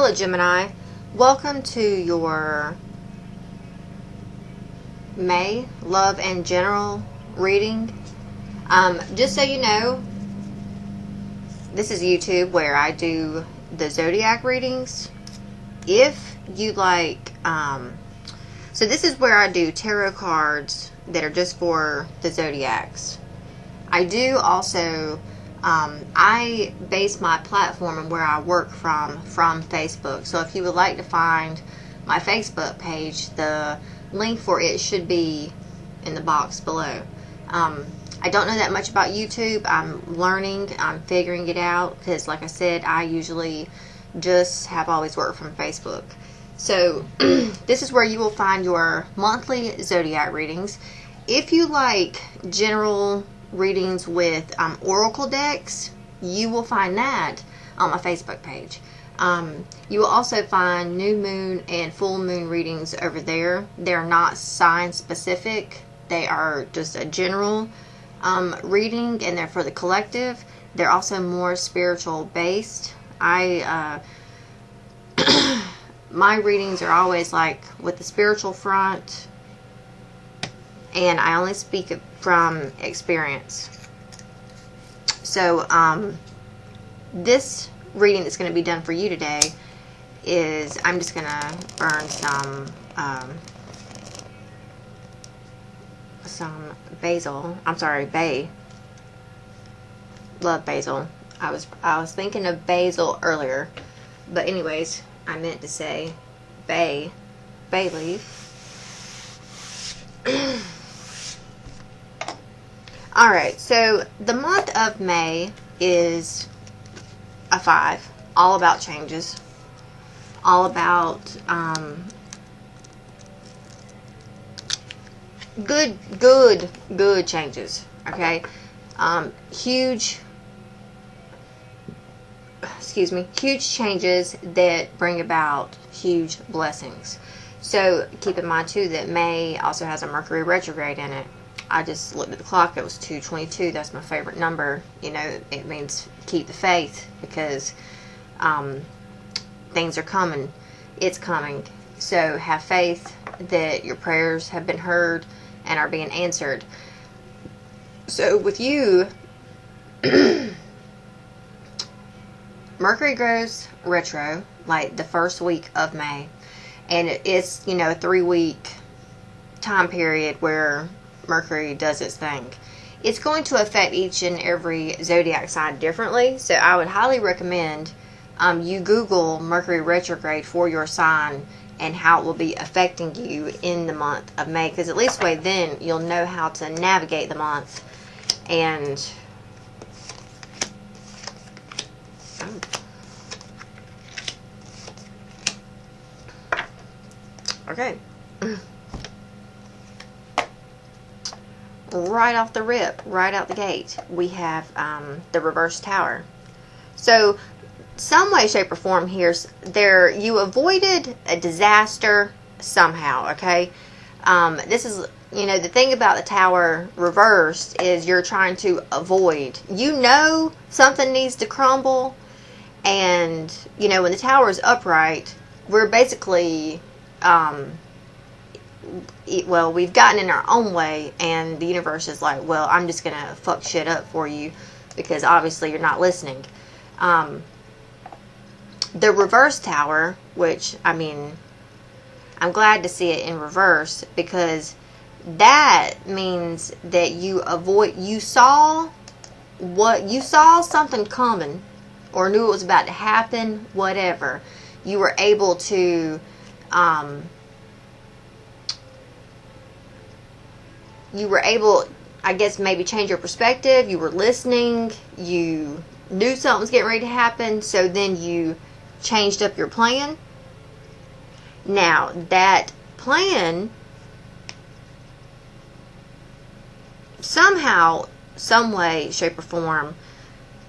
Hello Gemini, welcome to your May Love and General reading. Just so you know, this is YouTube where I do the zodiac readings. If you like, so this is where I do tarot cards that are just for the zodiacs. I do also, I base my platform and where I work from Facebook. So if you would like to find my Facebook page, the link for it should be in the box below. I don't know that much about YouTube. I'm learning. I'm figuring it out because, like I said, I usually just have always worked from Facebook. So this is where you will find your monthly zodiac readings. If you like general readings with oracle decks, you will find that on my Facebook page. You will also find new moon and full moon readings over there. They're not sign specific. They are just a general reading, and they're for the collective. They're also more spiritual based. My readings are always like with the spiritual front, and I only speak from experience. So this reading that's going to be done for you today is, I'm just going to burn some basil. I'm sorry, bay. Love basil. I was thinking of basil earlier, but anyways, I meant to say bay leaf. Alright, so the month of May is a 5. All about changes. All about good changes. Okay? Huge changes that bring about huge blessings. So keep in mind too that May also has a Mercury Retrograde in it. I just looked at the clock, it was 2:22. That's my favorite number. You know, it means keep the faith, because things are coming. It's coming. So have faith that your prayers have been heard and are being answered. So with you, Mercury goes retro like the first week of May. And it's, you know, a 3-week time period where Mercury does its thing. It's going to affect each and every zodiac sign differently, so I would highly recommend you Google Mercury retrograde for your sign and how it will be affecting you in the month of May, because at least way then you'll know how to navigate the month. And okay. Right off the rip, right out the gate, we have the reverse tower. So, some way, shape, or form here, you avoided a disaster somehow, okay? This is, you know, the thing about the tower reversed is you're trying to avoid. You know something needs to crumble, and, you know, when the tower is upright, we're basically well, we've gotten in our own way, and the universe is like, well, I'm just gonna fuck shit up for you because obviously you're not listening. The reverse tower, which, I mean, I'm glad to see it in reverse, because that means that you saw something coming, or knew it was about to happen, whatever. You were able to I guess, maybe change your perspective. You were listening. You knew something was getting ready to happen. So then you changed up your plan. Now, that plan, somehow, some way, shape, or form,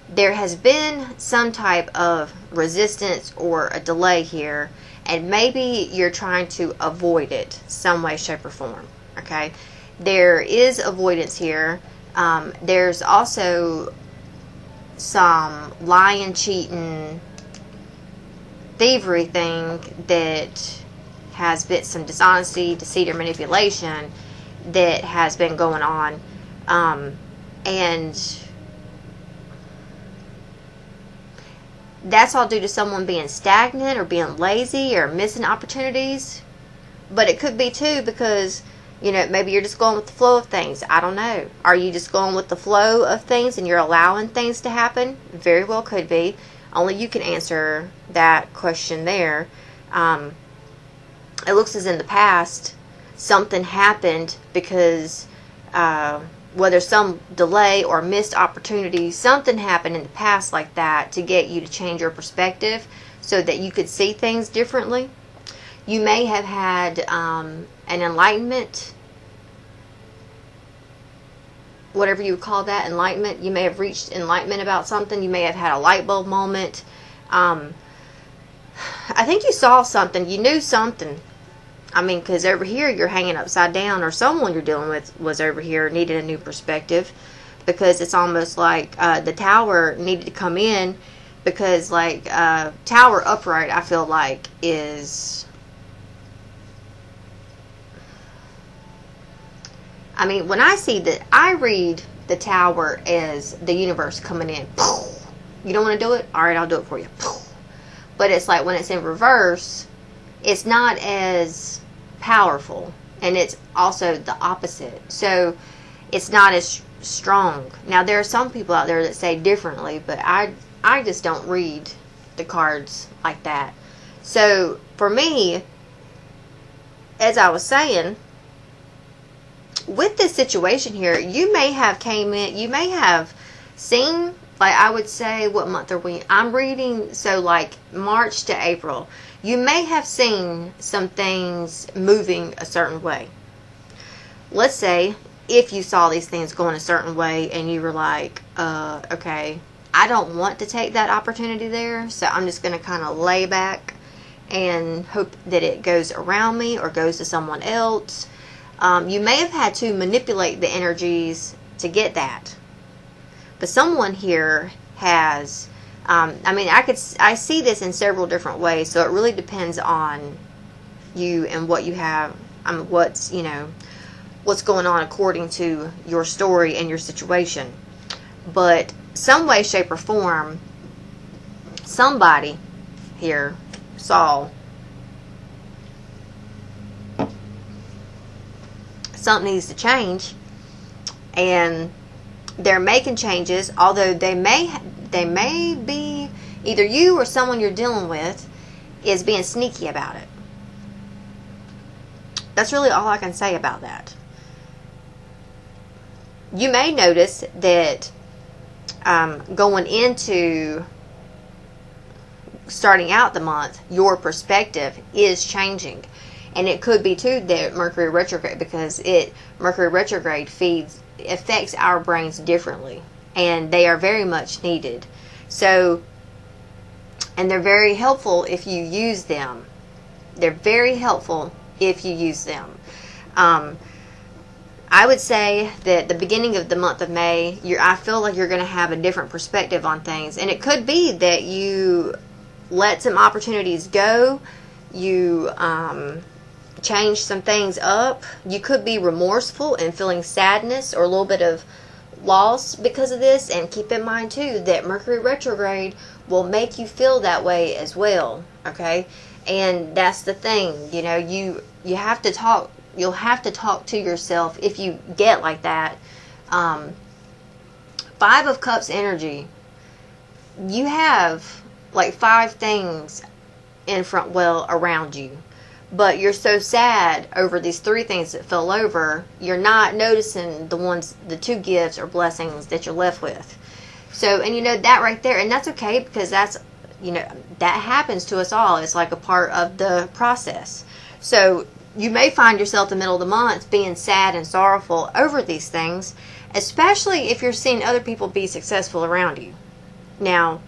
there has been some type of resistance or a delay here. And maybe you're trying to avoid it some way, shape, or form. Okay? There is avoidance here. There's also some lying, cheating thievery thing that has been some dishonesty, deceit, or manipulation that has been going on. And that's all due to someone being stagnant or being lazy or missing opportunities. But it could be too because, you know, maybe you're just going with the flow of things. I don't know. Are you just going with the flow of things and you're allowing things to happen? Very well could be. Only you can answer that question there. It looks as in the past something happened because whether some delay or missed opportunity, something happened in the past like that to get you to change your perspective so that you could see things differently. You may have had an enlightenment, whatever you would call that, enlightenment. You may have reached enlightenment about something. You may have had a light bulb moment. I think you saw something. You knew something. I mean, because over here you're hanging upside down, or someone you're dealing with was over here, needed a new perspective, because it's almost like the tower needed to come in, because like tower upright, I feel like is, I mean, when I see that, I read the tower as the universe coming in. You don't want to do it? All right, I'll do it for you. But it's like when it's in reverse, it's not as powerful, and it's also the opposite, so it's not as strong. Now there are some people out there that say differently, but I just don't read the cards like that. So for me, as I was saying, with this situation here, you may have came in, you may have seen, like I would say, what month are we? I'm reading, so like March to April. You may have seen some things moving a certain way. Let's say if you saw these things going a certain way and you were like, okay, I don't want to take that opportunity there, so I'm just going to kind of lay back and hope that it goes around me or goes to someone else. You may have had to manipulate the energies to get that. But someone here has, I mean, I see this in several different ways, so it really depends on you and what you have, what's, you know, what's going on according to your story and your situation. But some way, shape, or form, somebody here saw something needs to change, and they're making changes, although they may be, either you or someone you're dealing with is being sneaky about it. That's really all I can say about that. You may notice that going into starting out the month, your perspective is changing. And it could be too that Mercury Retrograde, because Mercury Retrograde affects our brains differently, and they are very much needed. So, and they're very helpful if you use them. They're very helpful if you use them. I would say that the beginning of the month of May, I feel like you're going to have a different perspective on things, and it could be that you let some opportunities go. You change some things up. You could be remorseful and feeling sadness or a little bit of loss because of this. And keep in mind too that Mercury retrograde will make you feel that way as well. Okay, and that's the thing. You know, you have to talk. You'll have to talk to yourself if you get like that. 5 of Cups energy. You have like 5 things in front, around you. But you're so sad over these 3 things that fell over, you're not noticing the 2 gifts or blessings that you're left with. So, and you know that right there, and that's okay, because that's, you know, that happens to us all. It's like a part of the process. So you may find yourself in the middle of the month being sad and sorrowful over these things, especially if you're seeing other people be successful around you. Now,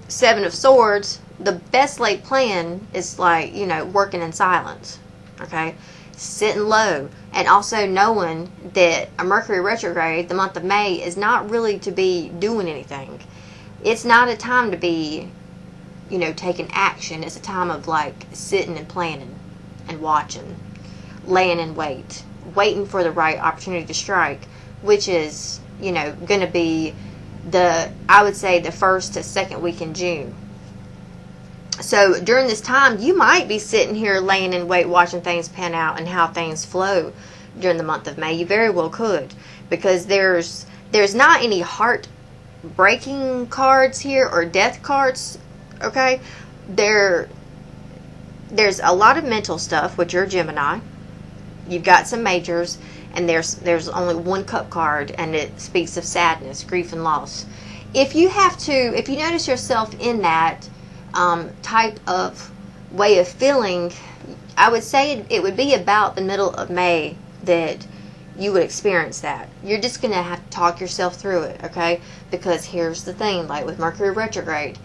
7 of Swords, the best laid plan is like, you know, working in silence. Okay? Sitting low. And also knowing that a Mercury retrograde, the month of May, is not really to be doing anything. It's not a time to be you know, taking action. It's a time of like sitting and planning and watching, laying in wait, waiting for the right opportunity to strike, which is, you know, going to be I would say the first to second week in June. So during this time, you might be sitting here laying in wait, watching things pan out and how things flow during the month of May. You very well could, because there's not any heart-breaking cards here or death cards, okay? There's a lot of mental stuff, which you're Gemini. You've got some majors, and there's only one cup card, and it speaks of sadness, grief, and loss. If you notice yourself in that type of way of feeling, I would say it would be about the middle of May that you would experience that. You're just going to have to talk yourself through it, okay? Because here's the thing, like with Mercury Retrograde,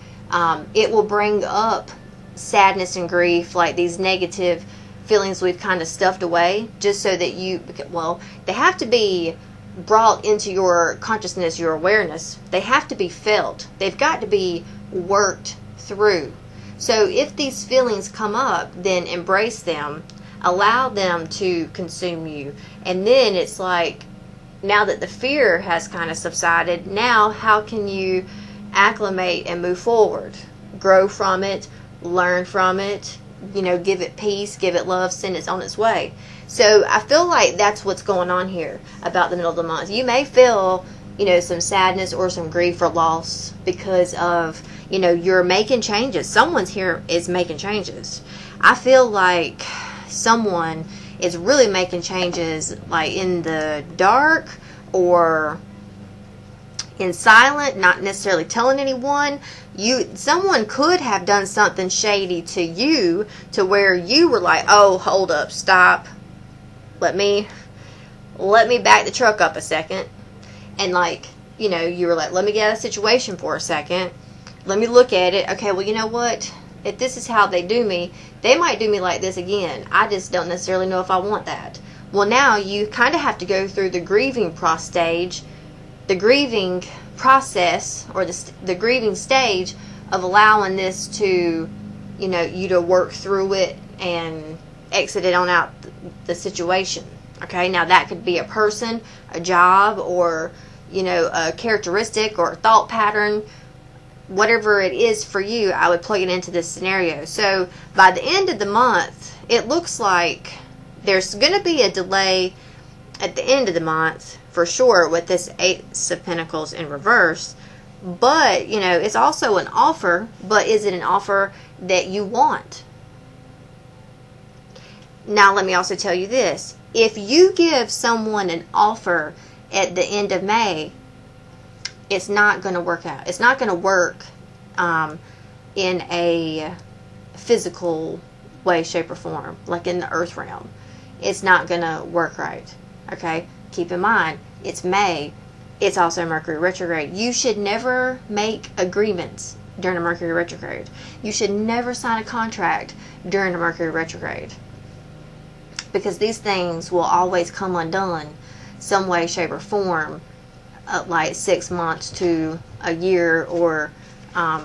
it will bring up sadness and grief, like these negative feelings we've kind of stuffed away, just so that they have to be brought into your consciousness, your awareness. They have to be felt. They've got to be worked through. So if these feelings come up, then embrace them, allow them to consume you. And then it's like, now that the fear has kind of subsided, now how can you acclimate and move forward? Grow from it, learn from it, you know, give it peace, give it love, send it on its way. So I feel like that's what's going on here about the middle of the month. You may feel, you know, some sadness or some grief or loss because of, you know, you're making changes. Someone's here is making changes. I feel like someone is really making changes, like in the dark or in silent, not necessarily telling anyone. Someone could have done something shady to you to where you were like, oh, hold up, stop, let me back the truck up a second. And like, you know, you were like, let me get out of the situation for a second, let me look at it. Okay, well, you know what, if this is how they do me, they might do me like this again. I just don't necessarily know if I want that. Well, now you kind of have to go through the grieving process, or the grieving stage of allowing this to, you know, you to work through it and exit it on out the situation. Okay, now that could be a person, a job, or, you know, a characteristic or a thought pattern. Whatever it is for you, I would plug it into this scenario. So by the end of the month, it looks like there's going to be a delay at the end of the month for sure with this Ace of Pentacles in reverse. But, you know, it's also an offer, but is it an offer that you want? Now, let me also tell you this. If you give someone an offer at the end of May, it's not going to work out. It's not going to work in a physical way, shape, or form, like in the earth realm. It's not going to work right. Okay? Keep in mind, it's May. It's also Mercury Retrograde. You should never make agreements during a Mercury Retrograde. You should never sign a contract during a Mercury Retrograde, because these things will always come undone some way, shape, or form, like 6 months to a year, or I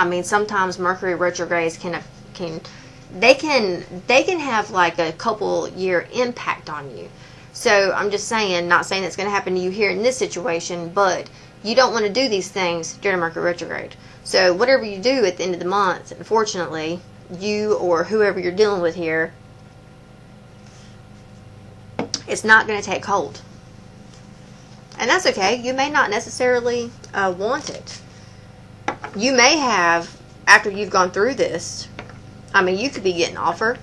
mean, sometimes Mercury retrogrades can have like a couple year impact on you. So I'm just saying, not saying it's going to happen to you here in this situation, but you don't want to do these things during Mercury retrograde. So whatever you do at the end of the month, unfortunately, you or whoever you're dealing with here, it's not going to take hold. And that's okay. You may not necessarily want it. You may have, after you've gone through this, I mean, you could be getting an offer,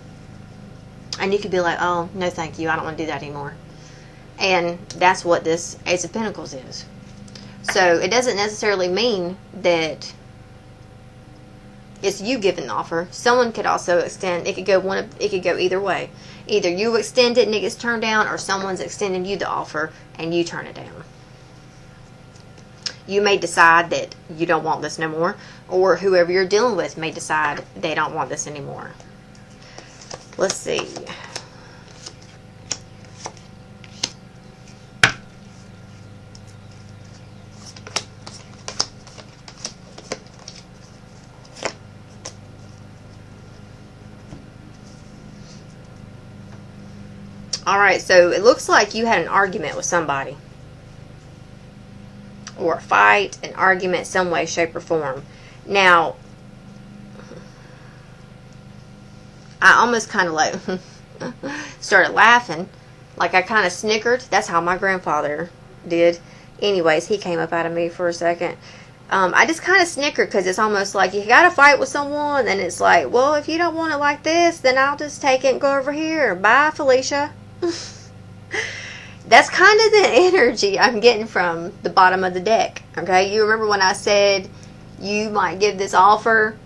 and you could be like, oh, no thank you, I don't want to do that anymore. And that's what this Ace of Pentacles is. So it doesn't necessarily mean that it's you giving the offer. Someone could also extend. It could go either way. Either you extend it and it gets turned down, or someone's extending you the offer and you turn it down. You may decide that you don't want this no more, or whoever you're dealing with may decide they don't want this anymore. Let's see. Alright, so it looks like you had an argument with somebody. Or a fight, an argument, some way, shape, or form. Now, I almost kind of like started laughing. Like I kind of snickered. That's how my grandfather did. Anyways, he came up out of me for a second. I just kind of snickered because it's almost like you got to fight with someone. And it's like, well, if you don't want it like this, then I'll just take it and go over here. Bye, Felicia. That's kind of the energy I'm getting from the bottom of the deck. Okay, you remember when I said you might give this offer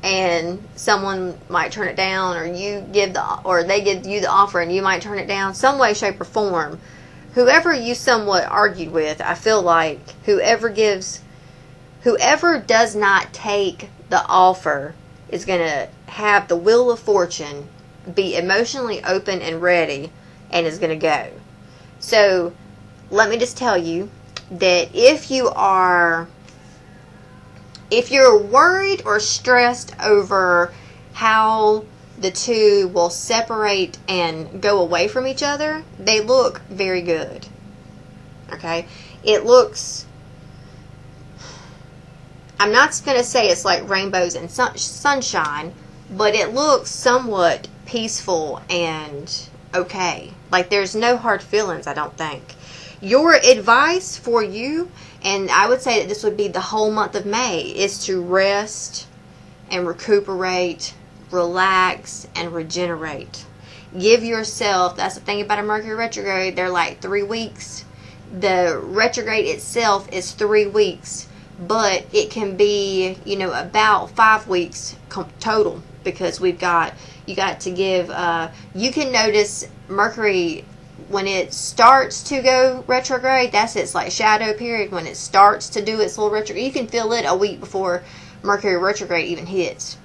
and someone might turn it down, or they give you the offer and you might turn it down, some way, shape, or form. Whoever you somewhat argued with, I feel like whoever does not take the offer is going to have the wheel of fortune, be emotionally open and ready, and is going to go. So, let me just tell you that if you're worried or stressed over how the two will separate and go away from each other, they look very good. Okay? It looks, I'm not going to say it's like rainbows and sunshine, but it looks somewhat peaceful and okay. Like there's no hard feelings, I don't think. Your advice for you, and I would say that this would be the whole month of May, is to rest and recuperate, relax, and regenerate. Give yourself, that's the thing about a Mercury retrograde, they're like 3 weeks. The retrograde itself is 3 weeks, but it can be, about 5 weeks total, because you got to give, you can notice Mercury, when it starts to go retrograde, that's its like shadow period. When it starts to do its little retrograde, you can feel it a week before Mercury retrograde even hits.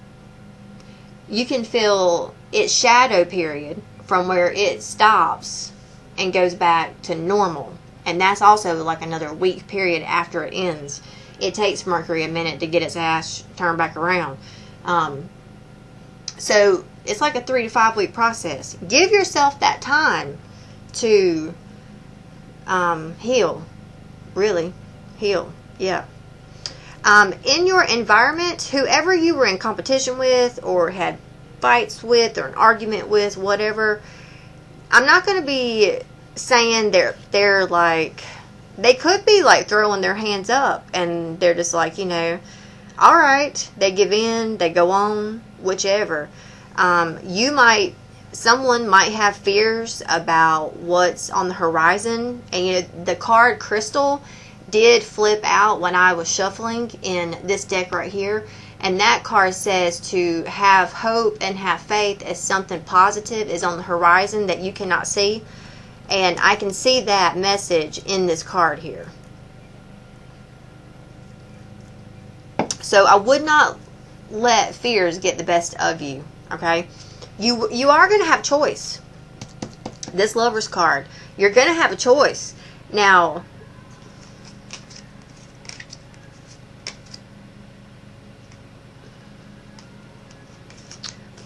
You can feel its shadow period from where it stops and goes back to normal. And that's also like another week period after it ends. It takes Mercury a minute to get its ass turned back around. So it's like a 3 to 5 week process. Give yourself that time to heal. Really heal. Yeah. In your environment, whoever you were in competition with or had fights with or an argument with, whatever, I'm not going to be saying they're like, they could be like throwing their hands up and they're just like, all right, they give in, they go on, whichever. Someone might have fears about what's on the horizon. And the card Crystal did flip out when I was shuffling in this deck right here. And that card says to have hope and have faith as something positive is on the horizon that you cannot see. And I can see that message in this card here. So I would not let fears get the best of you. Okay? You are going to have choice. This Lover's card, you're going to have a choice. Now,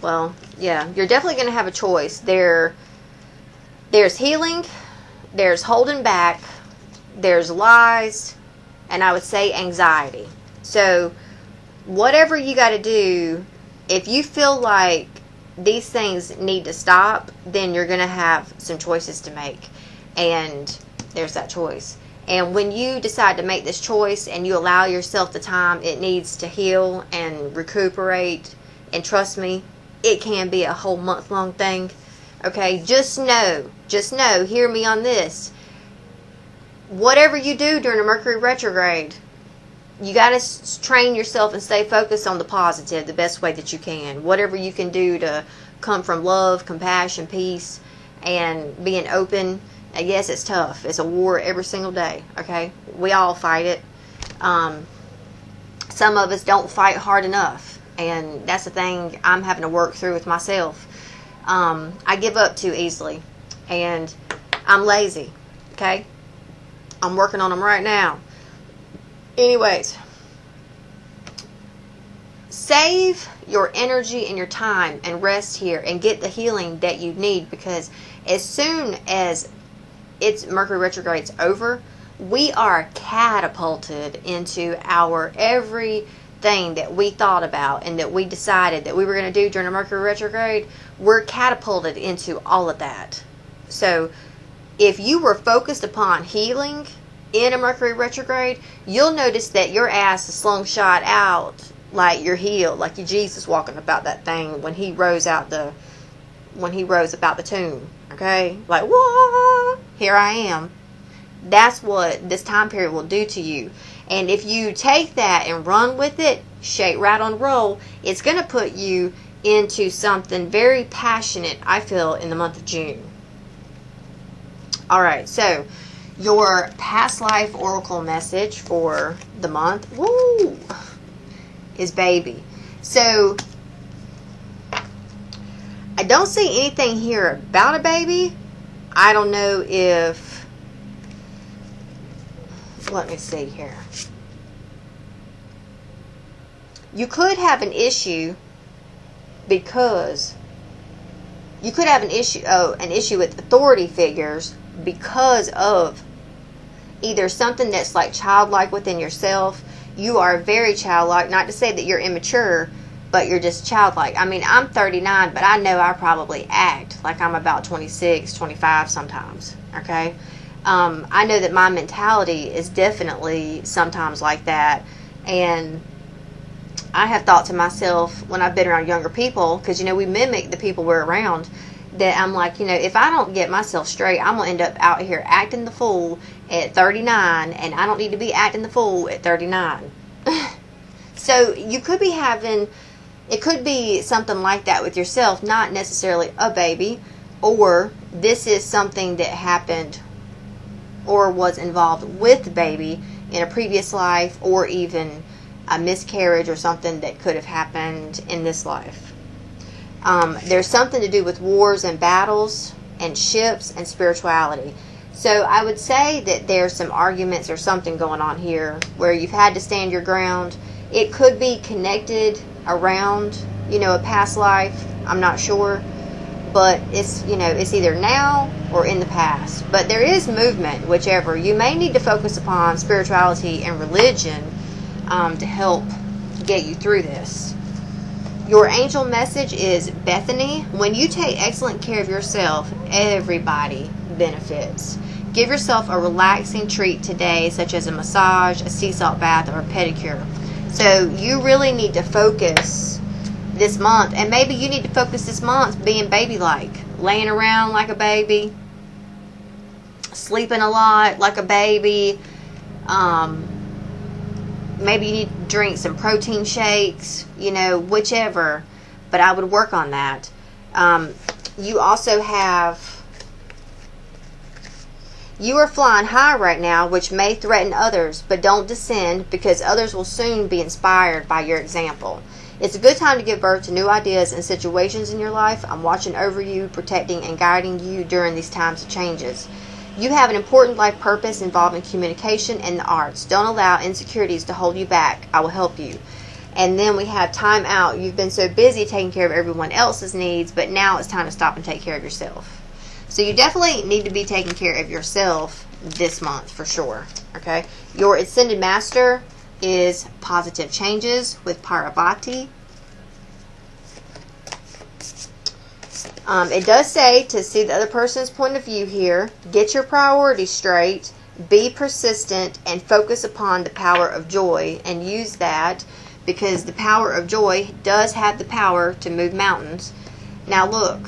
well, yeah, you're definitely going to have a choice. There's healing, there's holding back, there's lies, and I would say anxiety. So, whatever you got to do, if you feel like these things need to stop, then you're going to have some choices to make. And there's that choice. And when you decide to make this choice and you allow yourself the time it needs to heal and recuperate, and trust me, it can be a whole month-long thing. Okay, just know, hear me on this. Whatever you do during a Mercury retrograde, you got to train yourself and stay focused on the positive the best way that you can. Whatever you can do to come from love, compassion, peace, and being open. And yes, it's tough. It's a war every single day, okay? We all fight it. Some of us don't fight hard enough. And that's the thing I'm having to work through with myself. I give up too easily. And I'm lazy, okay? I'm working on them right now. Anyways, save your energy and your time and rest here and get the healing that you need, because as soon as it's Mercury retrograde's over, we are catapulted into our everything that we thought about and that we decided that we were going to do during a Mercury retrograde. We're catapulted into all of that. So if you were focused upon healing in a Mercury retrograde, you'll notice that your ass is slung-shot out like you're healed, like you're Jesus walking about that thing when he rose about the tomb. Okay? Like, whoa, here I am. That's what this time period will do to you. And if you take that and run with it, shake, rattle, and roll, it's going to put you into something very passionate, I feel, in the month of June. Alright, so your past life oracle message for the month, woo, is baby. So I don't see anything here about a baby. I don't know if, let me see here. You could have an issue because you could have an issue with authority figures because of either something that's like childlike within yourself. You are very childlike, not to say that you're immature, but you're just childlike. I mean, I'm 39, but I know I probably act like I'm about 26, 25 sometimes, okay? I know that my mentality is definitely sometimes like that, and I have thought to myself when I've been around younger people, because, you know, we mimic the people we're around, that I'm like, you know, if I don't get myself straight, I'm going to end up out here acting the fool at 39, and I don't need to be acting the fool at 39. So you could be having, it could be something like that with yourself, not necessarily a baby, or this is something that happened or was involved with the baby in a previous life, or even a miscarriage or something that could have happened in this life. There's something to do with wars and battles and ships and spirituality. So I would say that there's some arguments or something going on here where you've had to stand your ground. It could be connected around, you know, a past life. I'm not sure. But it's, you know, it's either now or in the past. But there is movement, whichever. You may need to focus upon spirituality and religion to help get you through this. Your angel message is Bethany. When you take excellent care of yourself, everybody benefits. Give yourself a relaxing treat today, such as a massage, a sea salt bath, or a pedicure. So you really need to focus this month, and maybe you need to focus this month being baby-like, laying around like a baby, sleeping a lot like a baby. Maybe you need to drink some protein shakes, you know, whichever. But I would work on that. You also have, you are flying high right now, which may threaten others, but don't descend, because others will soon be inspired by your example. It's a good time to give birth to new ideas and situations in your life. I'm watching over you, protecting and guiding you during these times of changes. You have an important life purpose involving communication and the arts. Don't allow insecurities to hold you back. I will help you. And then we have time out. You've been so busy taking care of everyone else's needs, but now it's time to stop and take care of yourself. So you definitely need to be taking care of yourself this month for sure. Okay? Your ascended master is positive changes with Parvati. It does say to see the other person's point of view here. Get your priorities straight. Be persistent and focus upon the power of joy, and use that, because the power of joy does have the power to move mountains. Now look,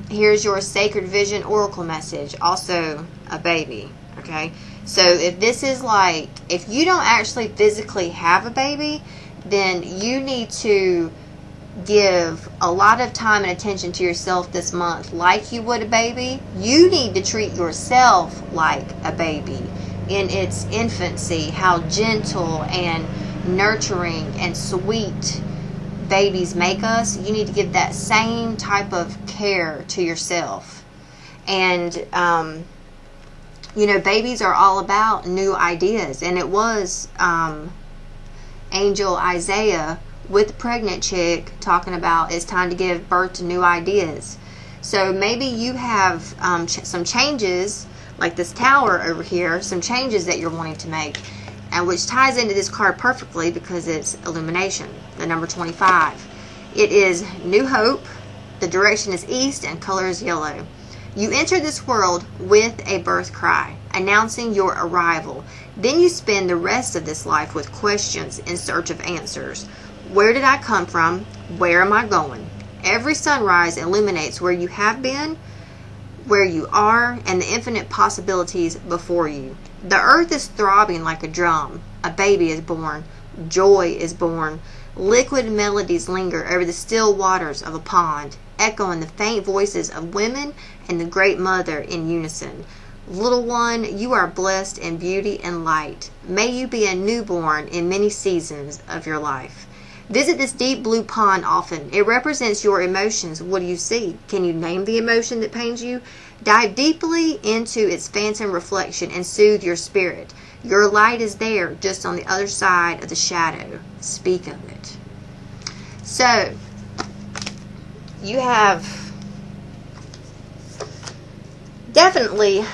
here's your Sacred Vision Oracle message, also a baby. Okay, so if this is like, if you don't actually physically have a baby, then you need to give a lot of time and attention to yourself this month like you would a baby. You need to treat yourself like a baby in its infancy, how gentle and nurturing and sweet babies make us. You need to give that same type of care to yourself. And you know, babies are all about new ideas, and it was Angel Isaiah with the pregnant chick talking about it's time to give birth to new ideas. So maybe you have some changes, like this tower over here, some changes that you're wanting to make, and which ties into this card perfectly because it's illumination, the number 25. It is new hope, the direction is east, and color is yellow. You enter this world with a birth cry, announcing your arrival. Then you spend the rest of this life with questions in search of answers. Where did I come from? Where am I going? Every sunrise illuminates where you have been, where you are, and the infinite possibilities before you. The earth is throbbing like a drum. A baby is born. Joy is born. Liquid melodies linger over the still waters of a pond, echoing the faint voices of women and the great mother in unison. Little one, you are blessed in beauty and light. May you be a newborn in many seasons of your life. Visit this deep blue pond often. It represents your emotions. What do you see? Can you name the emotion that pains you? Dive deeply into its phantom reflection and soothe your spirit. Your light is there, just on the other side of the shadow. Speak of it. So, you have definitely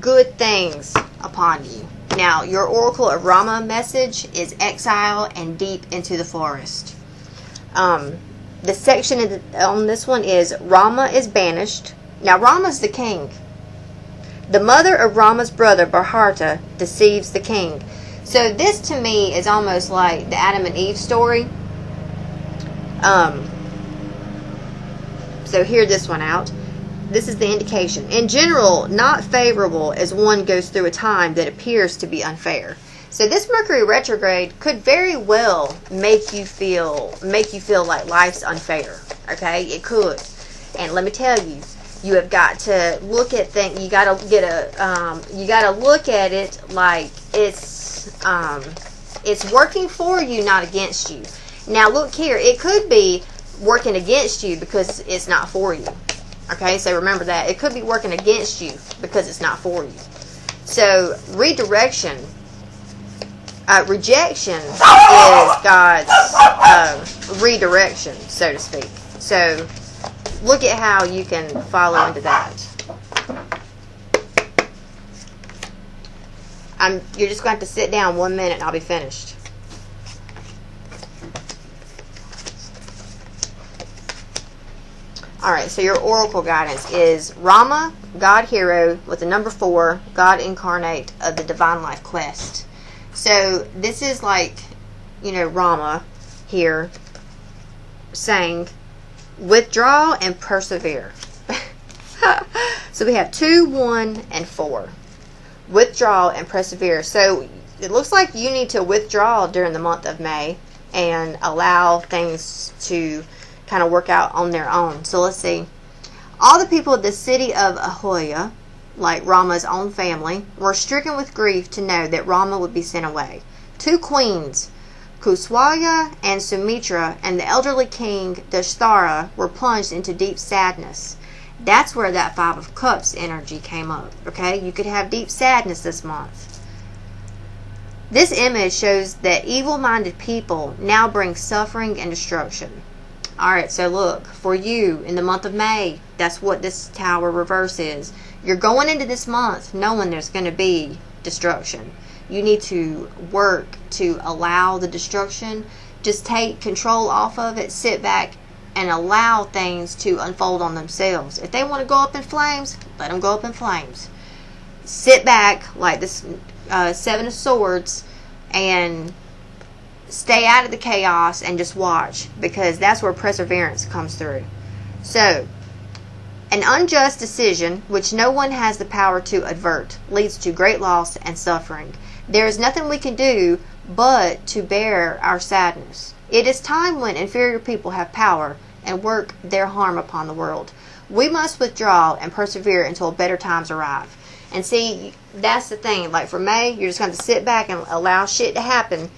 good things upon you. Now, your Oracle of Rama message is exile and deep into the forest. The section on this one is Rama is banished. Now, Rama's the king. The mother of Rama's brother, Bharata, deceives the king. So this to me is almost like the Adam and Eve story. So hear this one out. This is the indication. In general, not favorable as one goes through a time that appears to be unfair. So this Mercury retrograde could very well make you feel like life's unfair. Okay, it could. And let me tell you, you have got to look at things. You got to look at it like it's working for you, not against you. Now look here, it could be working against you because it's not for you. Okay, so remember that. It could be working against you because it's not for you. So, rejection is God's redirection, so to speak. So, look at how you can follow into that. You're just going to have to sit down 1 minute and I'll be finished. Alright, so your oracle guidance is Rama, God hero, with the number 4, God incarnate of the Divine Life Quest. So this is like, Rama here saying, withdraw and persevere. So we have 2, 1, and 4. Withdraw and persevere. So it looks like you need to withdraw during the month of May and allow things to kind of work out on their own. So let's see. All the people of the city of Ahoya, like Rama's own family, were stricken with grief to know that Rama would be sent away. 2 queens, Kuswaya and Sumitra, and the elderly king Dashtara were plunged into deep sadness. That's where that 5 of Cups energy came up. Okay, you could have deep sadness this month. This image shows that evil-minded people now bring suffering and destruction. Alright, so look, for you in the month of May, that's what this Tower reverse is. You're going into this month knowing there's going to be destruction. You need to work to allow the destruction. Just take control off of it, sit back, and allow things to unfold on themselves. If they want to go up in flames, let them go up in flames. Sit back like this 7 of Swords and stay out of the chaos and just watch, because that's where perseverance comes through. So, an unjust decision, which no one has the power to avert, leads to great loss and suffering. There is nothing we can do but to bear our sadness. It is time when inferior people have power and work their harm upon the world. We must withdraw and persevere until better times arrive. And see, that's the thing. Like for May, you're just going to sit back and allow shit to happen,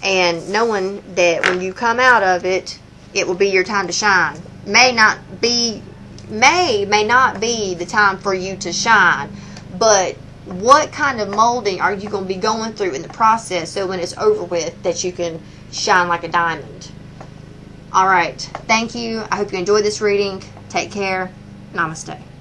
and knowing that when you come out of it, it will be your time to shine. May may not be the time for you to shine, but what kind of molding are you going to be going through in the process so when it's over with that you can shine like a diamond? Alright, thank you. I hope you enjoyed this reading. Take care. Namaste.